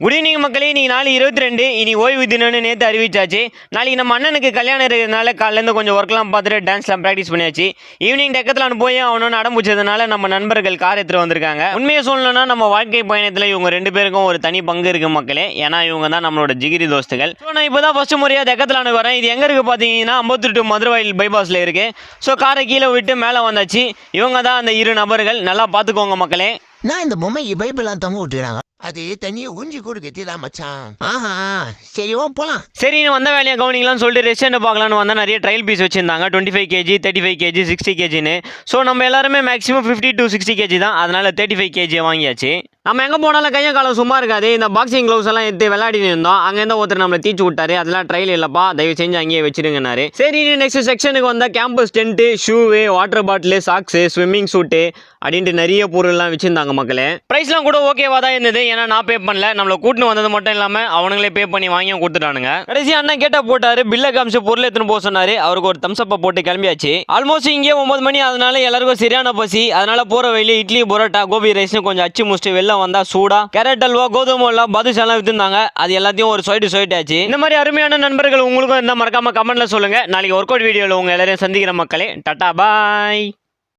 Good evening மக்களே, இன்னைக்கு நாள் 22 இனி ஓய்வு தினம்னு நேற்று அறிவிச்சாச்சு. நாளைக்கு நம்ம அண்ணனுக்கு கல்யாணம் இருக்கிறதுனால காலையிலேருந்து கொஞ்சம் ஒர்க்லாம் பார்த்துட்டு டான்ஸ்லாம் ப்ராக்டிஸ் பண்ணியாச்சு. ஈவினிங் டெக்கத்தில் போய் அவனு அடம்பிச்சதுனால நம்ம நண்பர்கள் கார் எடுத்துகிட்டு வந்திருக்காங்க. உண்மையை சொல்லணும்னா நம்ம வாழ்க்கை பயணத்தில் இவங்க 2 பேருக்கும் ஒரு தனி பங்கு இருக்குது மக்களே. ஏன்னா இவங்க தான் நம்மளோட ஜிகிரி தோஸ்துகள். ஸோ நான் இப்போ தான் ஃபஸ்ட்டு முறையாக டெக்கத்தில் வரேன். இது எங்கே இருக்குது பார்த்தீங்கன்னா 52 மதுரவாயில் பைபாஸில் இருக்குது. ஸோ காரை கீழே விட்டு மேலே வந்தாச்சு. இவங்க தான் அந்த 2 நபர்கள். நல்லா பார்த்துக்கோங்க மக்களே. நான் இந்த பொம்மை பைபிள்லாம் தொங்க விட்டுறாங்க. அது தண்ணியை ஊஞ்சி கூட கட்டிடலாம் மச்சான். ஆஹா சரி போலாம். சரி வந்த வேலையை கவனிக்கலாம்னு சொல்லிட்டு ரெஸ்டாரண்ட் பார்க்கலான்னு வந்தால் நிறைய ட்ரையல் பீஸ் வச்சிருந்தாங்க. 25 kg 35 kg 60 kgன்னு. ஸோ நம்ம எல்லாருமே மேக்ஸிமம் 50 to 60 kg தான். அதனால 35 kg வாங்கியாச்சு. நம்ம எங்கே போனாலும் கையை காலம் சும்மா இருக்காது. இந்த பாக்ஸிங் க்ளவுஸ் எல்லாம் எடுத்து விளையாடிட்டு இருந்தோம். அங்கேருந்து ஒருத்தர் நம்மளை தீச்சு விட்டாரு. அதெல்லாம் ட்ரையல் இல்லைப்பா, தயவு செஞ்சு அங்கேயே வச்சிருங்கன்னாரு. சரி நெக்ஸ்ட் செக்ஷனுக்கு வந்தால் கேம்பஸ் டென்ட்டு, ஷூவு, வாட்டர் பாட்டிலு, சாக்ஸு, ஸ்விம்மிங் சூட்டு அப்படின்ட்டு நிறைய பொருள்லாம் வச்சுருந்தாங்க மக்களே. ப்ரைஸ்லாம் கூட ஓகேவா தான் இருந்தது. ஏன்னா நான் பே பண்ணல, நம்மளை கூட்டின்னு வந்தது மட்டும் இல்லாமல் அவனுங்களே பே பண்ணி வாங்கி கொடுத்துட்டானுங்க. கடைசி அண்ணன் கேட்ட போட்டாரு, பில்லை காமிச்சு பொருள் எடுத்துன்னு போக சொன்னாரு. அவருக்கு ஒரு தம்ஸ்அப்பை போட்டு கிளம்பியாச்சு. ஆல்மோஸ்ட் இங்கே 9 மணி. அதனால எல்லாருக்கும் சரியான பசி. அதனால போகிற வழியில இட்லி, பரோட்டா, கோபி ரைஸ்னு கொஞ்சம் அச்சு முடிச்சுட்டு வெளில வந்தா சூடா கேரட் அல்வா, கோதுமை அல்வா, பாதுஷாலாம் வித்துருந்தாங்க. அது எல்லாத்தையும் ஒரு சொல்லிட்டாச்சு. இந்த மாதிரி அருமையான நண்பர்கள் உங்களுக்கும் இருந்தால் மறக்காம கமெண்ட்ல சொல்லுங்க. நாளைக்கு ஒர்க் அவுட் வீடியோவில் உங்க எல்லாரையும் சந்திக்கிற மக்களே. டாடா பாய்.